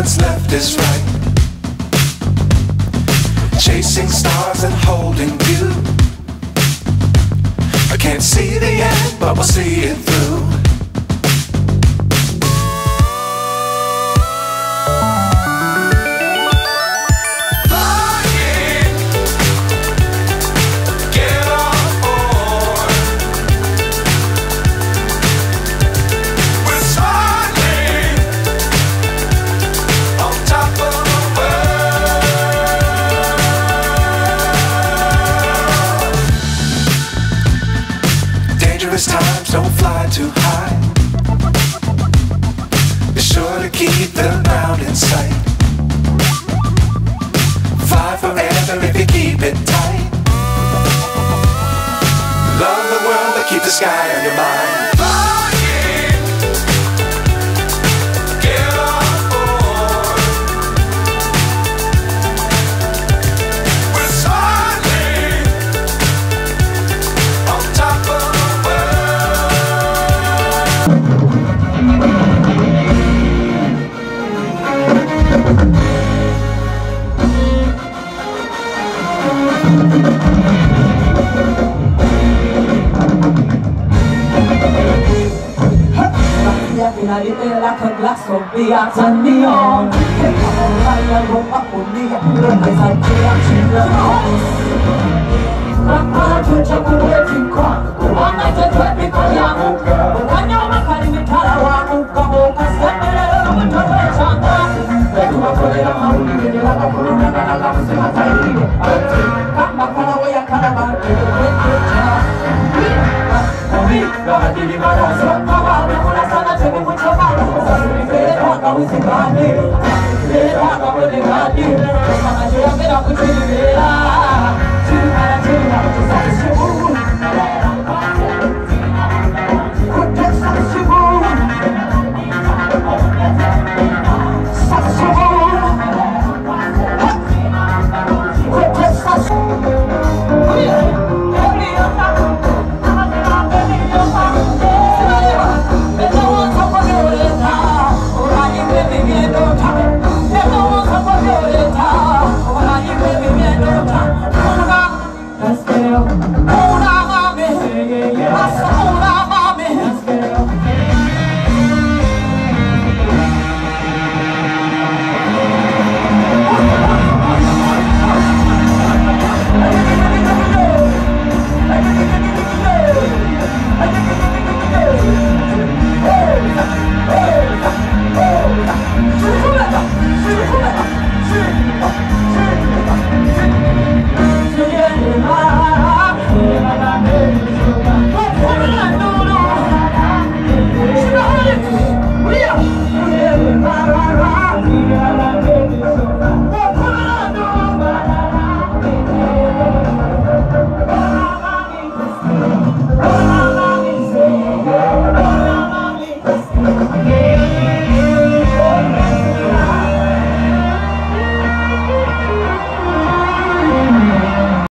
what's left is right. Chasing stars and holding you. I can't see the end, but we'll see it through. Times don't fly too high. Be sure to keep the ground in sight. Fly forever if you keep it tight. Love the world but keep the sky on your mind. Like a glass of beer, turn me on. I go up on me, as I dance in the house. I'm going to jump away from corn. One night at the Picayamu. When you're not calling me Talawamu, come on, I step in with the way Chanda. Then you are putting a mountain in the lava for a man, and I love to see my tiny. Come back on away, I can't have a great